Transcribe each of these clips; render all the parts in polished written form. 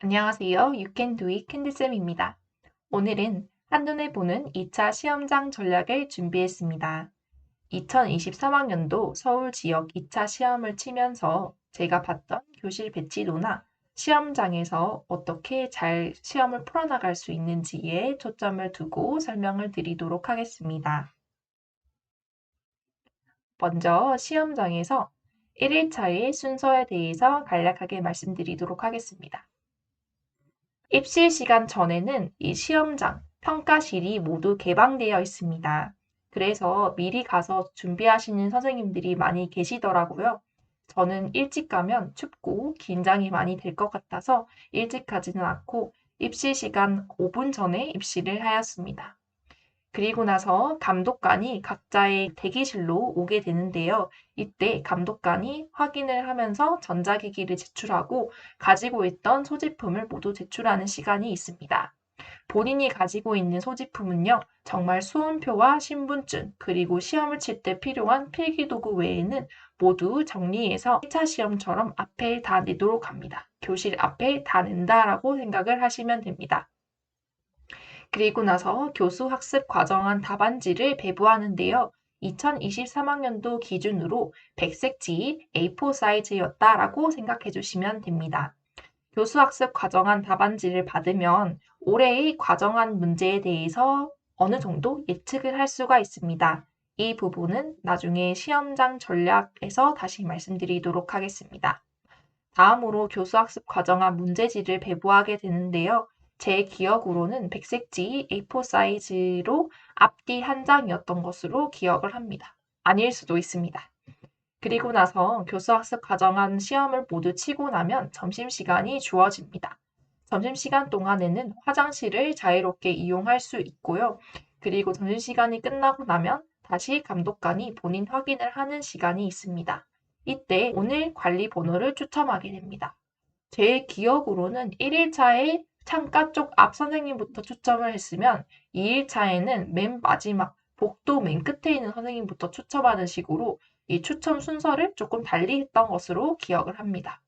안녕하세요. You Can Do It 캔디쌤입니다. 오늘은 한눈에 보는 2차 시험장 전략을 준비했습니다. 2023학년도 서울 지역 2차 시험을 치면서 제가 봤던 교실 배치도나 시험장에서 어떻게 잘 시험을 풀어나갈 수 있는지에 초점을 두고 설명을 드리도록 하겠습니다. 먼저 시험장에서 1일차의 순서에 대해서 간략하게 말씀드리도록 하겠습니다. 입시 시간 전에는 이 시험장, 평가실이 모두 개방되어 있습니다. 그래서 미리 가서 준비하시는 선생님들이 많이 계시더라고요. 저는 일찍 가면 춥고 긴장이 많이 될 것 같아서 일찍 가지는 않고 입시 시간 5분 전에 입시를 하였습니다. 그리고 나서 감독관이 각자의 대기실로 오게 되는데요. 이때 감독관이 확인을 하면서 전자기기를 제출하고 가지고 있던 소지품을 모두 제출하는 시간이 있습니다. 본인이 가지고 있는 소지품은요, 정말 수험표와 신분증, 그리고 시험을 칠 때 필요한 필기도구 외에는 모두 정리해서 1차 시험처럼 앞에 다 내도록 합니다. 교실 앞에 다 낸다라고 생각을 하시면 됩니다. 그리고 나서 교수 학습 과정안 답안지를 배부하는데요. 2023학년도 기준으로 백색지 A4 사이즈였다라고 생각해 주시면 됩니다. 교수 학습 과정안 답안지를 받으면 올해의 과정안 문제에 대해서 어느 정도 예측을 할 수가 있습니다. 이 부분은 나중에 시험장 전략에서 다시 말씀드리도록 하겠습니다. 다음으로 교수학습 과정안 문제지를 배부하게 되는데요. 제 기억으로는 백색지 A4 사이즈로 앞뒤 한 장이었던 것으로 기억을 합니다. 아닐 수도 있습니다. 그리고 나서 교수학습 과정안 시험을 모두 치고 나면 점심시간이 주어집니다. 점심시간 동안에는 화장실을 자유롭게 이용할 수 있고요. 그리고 점심시간이 끝나고 나면 다시 감독관이 본인 확인을 하는 시간이 있습니다. 이때 오늘 관리 번호를 추첨하게 됩니다. 제 기억으로는 1일차에 창가 쪽 앞 선생님부터 추첨을 했으면 2일차에는 맨 마지막 복도 맨 끝에 있는 선생님부터 추첨하는 식으로 이 추첨 순서를 조금 달리 했던 것으로 기억을 합니다.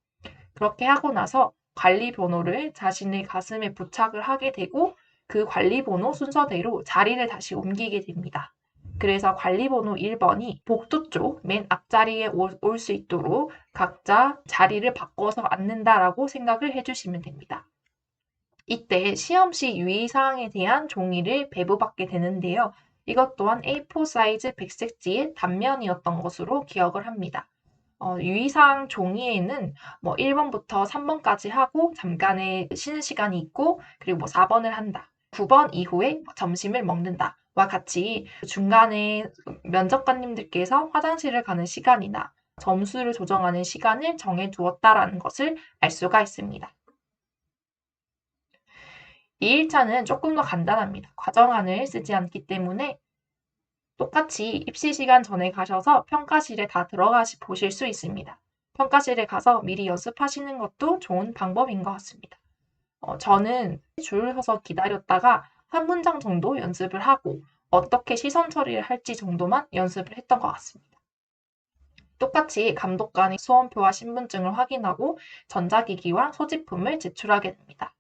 그렇게 하고 나서 관리 번호를 자신의 가슴에 부착을 하게 되고 그 관리 번호 순서대로 자리를 다시 옮기게 됩니다. 그래서 관리 번호 1번이 복도 쪽 맨 앞자리에 올 수 있도록 각자 자리를 바꿔서 앉는다라고 생각을 해주시면 됩니다. 이때 시험시 유의사항에 대한 종이를 배부받게 되는데요. 이것 또한 A4 사이즈 백색지의 단면이었던 것으로 기억을 합니다. 유의사항 종이에는 뭐 1번부터 3번까지 하고 잠깐의 쉬는 시간이 있고 그리고 뭐 4번을 한다. 9번 이후에 점심을 먹는다. 와 같이 중간에 면접관님들께서 화장실을 가는 시간이나 점수를 조정하는 시간을 정해 두었다라는 것을 알 수가 있습니다. 2일차는 조금 더 간단합니다. 과정안을 쓰지 않기 때문에 똑같이 입시 시간 전에 가셔서 평가실에 다 들어가시 보실 수 있습니다. 평가실에 가서 미리 연습하시는 것도 좋은 방법인 것 같습니다. 저는 줄 서서 기다렸다가 한 문장 정도 연습을 하고 어떻게 시선 처리를 할지 정도만 연습을 했던 것 같습니다. 똑같이 감독관이 수험표와 신분증을 확인하고 전자기기와 소지품을 제출하게 됩니다.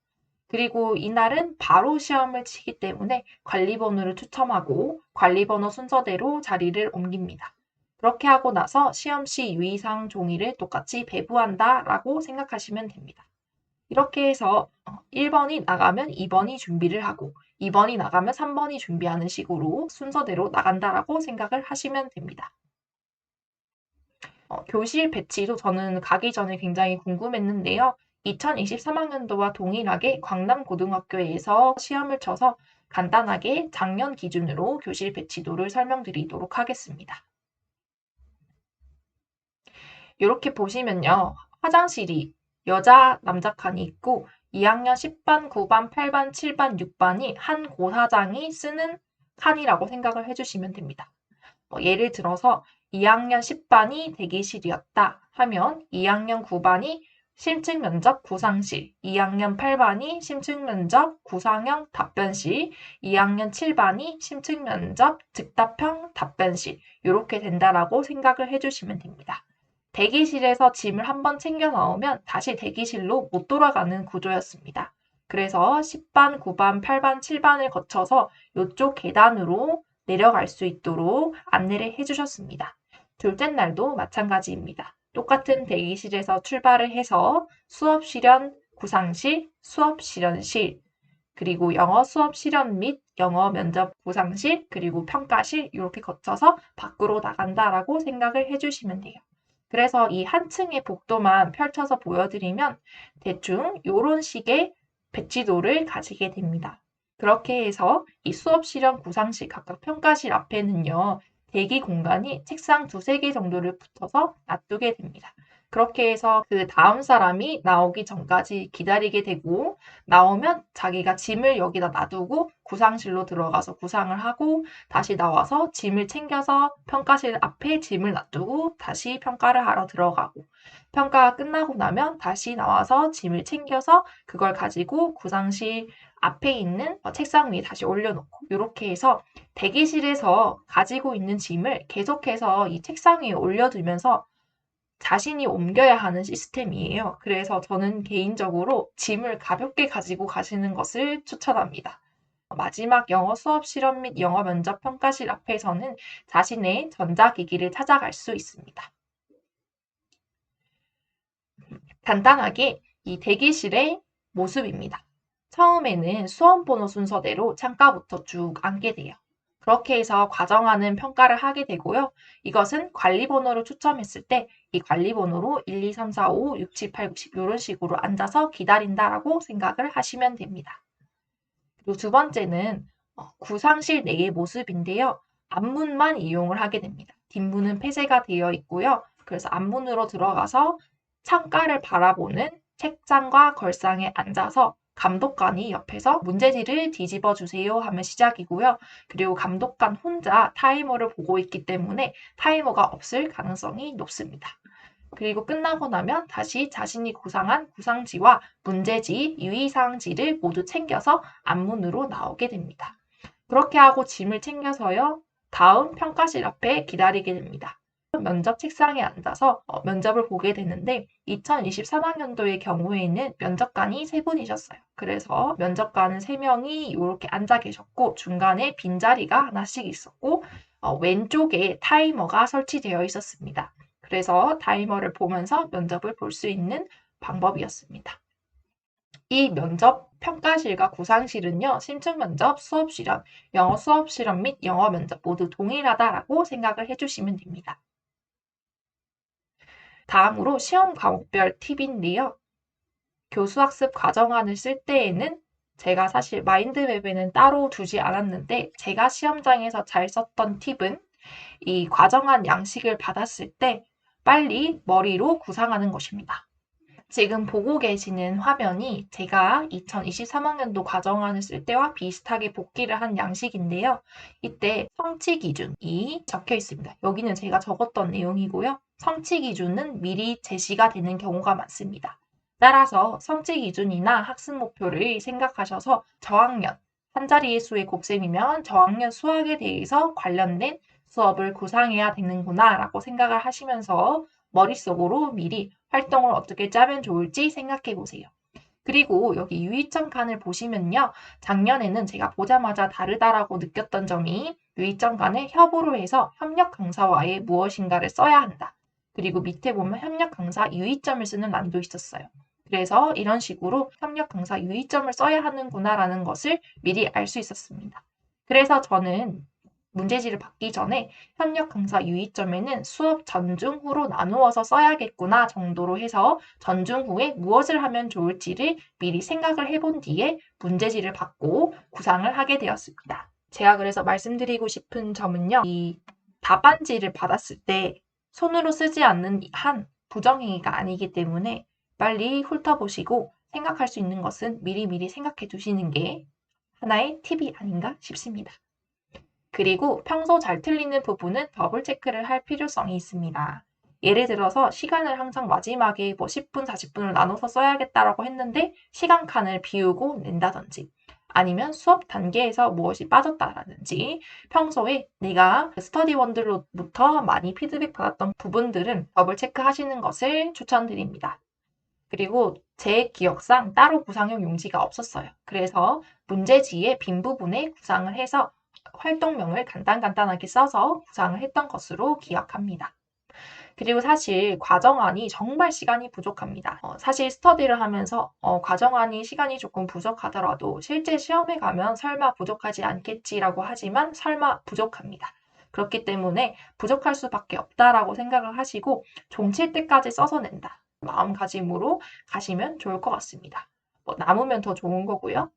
그리고 이날은 바로 시험을 치기 때문에 관리번호를 추첨하고 관리번호 순서대로 자리를 옮깁니다. 그렇게 하고 나서 시험 시 유의사항 종이를 똑같이 배부한다라고 생각하시면 됩니다. 이렇게 해서 1번이 나가면 2번이 준비를 하고 2번이 나가면 3번이 준비하는 식으로 순서대로 나간다라고 생각을 하시면 됩니다. 교실 배치도 저는 가기 전에 굉장히 궁금했는데요. 2023학년도와 동일하게 광남고등학교에서 시험을 쳐서 간단하게 작년 기준으로 교실 배치도를 설명드리도록 하겠습니다. 이렇게 보시면요. 화장실이 여자, 남자 칸이 있고 2학년 10반, 9반, 8반, 7반, 6반이 한 고사장이 쓰는 칸이라고 생각을 해주시면 됩니다. 예를 들어서 2학년 10반이 대기실이었다 하면 2학년 9반이 심층 면접 구상실, 2학년 8반이 심층 면접 구상형 답변실, 2학년 7반이 심층 면접 즉답형 답변실 이렇게 된다라고 생각을 해주시면 됩니다. 대기실에서 짐을 한번 챙겨 나오면 다시 대기실로 못 돌아가는 구조였습니다. 그래서 10반, 9반, 8반, 7반을 거쳐서 이쪽 계단으로 내려갈 수 있도록 안내를 해주셨습니다. 둘째 날도 마찬가지입니다. 똑같은 대기실에서 출발을 해서 수업 실현 구상실, 수업 실현실, 그리고 영어 수업 실현 및 영어 면접 구상실, 그리고 평가실 이렇게 거쳐서 밖으로 나간다라고 생각을 해주시면 돼요. 그래서 이 한 층의 복도만 펼쳐서 보여드리면 대충 이런 식의 배치도를 가지게 됩니다. 그렇게 해서 이 수업 실현 구상실 각각 평가실 앞에는요. 대기 공간이 책상 두세 개 정도를 붙여서 놔두게 됩니다. 그렇게 해서 그 다음 사람이 나오기 전까지 기다리게 되고 나오면 자기가 짐을 여기다 놔두고 구상실로 들어가서 구상을 하고 다시 나와서 짐을 챙겨서 평가실 앞에 짐을 놔두고 다시 평가를 하러 들어가고 평가가 끝나고 나면 다시 나와서 짐을 챙겨서 그걸 가지고 구상실 앞에 있는 책상 위에 다시 올려놓고 이렇게 해서 대기실에서 가지고 있는 짐을 계속해서 이 책상 위에 올려두면서 자신이 옮겨야 하는 시스템이에요. 그래서 저는 개인적으로 짐을 가볍게 가지고 가시는 것을 추천합니다. 마지막 영어 수업 실험 및 영어 면접 평가실 앞에서는 자신의 전자기기를 찾아갈 수 있습니다. 간단하게 이 대기실의 모습입니다. 처음에는 수험 번호 순서대로 창가부터 쭉 앉게 돼요. 그렇게 해서 과정하는 평가를 하게 되고요. 이것은 관리 번호를 추첨했을 때 이 관리 번호로 1, 2, 3, 4, 5, 6, 7, 8, 9, 10 이런 식으로 앉아서 기다린다라고 생각을 하시면 됩니다. 그리고 두 번째는 구상실 내의 모습인데요. 앞문만 이용을 하게 됩니다. 뒷문은 폐쇄가 되어 있고요. 그래서 앞문으로 들어가서 창가를 바라보는 책상과 걸상에 앉아서 감독관이 옆에서 문제지를 뒤집어 주세요 하면 시작이고요. 그리고 감독관 혼자 타이머를 보고 있기 때문에 타이머가 없을 가능성이 높습니다. 그리고 끝나고 나면 다시 자신이 구상한 구상지와 문제지, 유의사항지를 모두 챙겨서 앞문으로 나오게 됩니다. 그렇게 하고 짐을 챙겨서요. 다음 평가실 앞에 기다리게 됩니다. 면접 책상에 앉아서 면접을 보게 되는데 2023학년도의 경우에는 면접관이 3분이셨어요. 그래서 면접관은 3명이 이렇게 앉아 계셨고 중간에 빈자리가 하나씩 있었고 왼쪽에 타이머가 설치되어 있었습니다. 그래서 타이머를 보면서 면접을 볼 수 있는 방법이었습니다. 이 면접 평가실과 구상실은요, 심층 면접, 수업 실험, 영어 수업 실험 및 영어 면접 모두 동일하다라고 생각을 해주시면 됩니다. 다음으로 시험 과목별 팁인데요. 교수학습 과정안을 쓸 때에는 제가 사실 마인드맵에는 따로 두지 않았는데 제가 시험장에서 잘 썼던 팁은 이 과정안 양식을 받았을 때 빨리 머리로 구상하는 것입니다. 지금 보고 계시는 화면이 제가 2023학년도 과정안을 쓸 때와 비슷하게 복기를 한 양식인데요. 이때 성취 기준이 적혀 있습니다. 여기는 제가 적었던 내용이고요. 성취 기준은 미리 제시가 되는 경우가 많습니다. 따라서 성취 기준이나 학습 목표를 생각하셔서 저학년, 한 자리의 수의 곱셈이면 저학년 수학에 대해서 관련된 수업을 구상해야 되는구나 라고 생각을 하시면서 머릿속으로 미리 활동을 어떻게 짜면 좋을지 생각해 보세요. 그리고 여기 유의점 칸을 보시면요. 작년에는 제가 보자마자 다르다라고 느꼈던 점이 유의점 칸에 협으로 해서 협력 강사와의 무엇인가를 써야 한다. 그리고 밑에 보면 협력 강사 유의점을 쓰는 란도 있었어요. 그래서 이런 식으로 협력 강사 유의점을 써야 하는구나라는 것을 미리 알 수 있었습니다. 그래서 저는 문제지를 받기 전에 협력 강사 유의점에는 수업 전중 후로 나누어서 써야겠구나 정도로 해서 전중 후에 무엇을 하면 좋을지를 미리 생각을 해본 뒤에 문제지를 받고 구상을 하게 되었습니다. 제가 그래서 말씀드리고 싶은 점은요. 이 답안지를 받았을 때 손으로 쓰지 않는 한 부정행위가 아니기 때문에 빨리 훑어보시고 생각할 수 있는 것은 미리미리 생각해 두시는 게 하나의 팁이 아닌가 싶습니다. 그리고 평소 잘 틀리는 부분은 더블 체크를 할 필요성이 있습니다. 예를 들어서 시간을 항상 마지막에 10분, 40분을 나눠서 써야겠다라고 했는데 시간 칸을 비우고 낸다든지 아니면 수업 단계에서 무엇이 빠졌다라든지 평소에 내가 스터디원들로부터 많이 피드백 받았던 부분들은 더블 체크하시는 것을 추천드립니다. 그리고 제 기억상 따로 구상용 용지가 없었어요. 그래서 문제지의 빈 부분에 구상을 해서 활동명을 간단하게 써서 구상을 했던 것으로 기억합니다. 그리고 사실 과정안이 정말 시간이 부족합니다. 사실 스터디를 하면서 과정안이 시간이 조금 부족하더라도 실제 시험에 가면 설마 부족하지 않겠지라고 하지만 설마 부족합니다. 그렇기 때문에 부족할 수밖에 없다라고 생각을 하시고 종칠 때까지 써서 낸다. 마음가짐으로 가시면 좋을 것 같습니다. 남으면 더 좋은 거고요.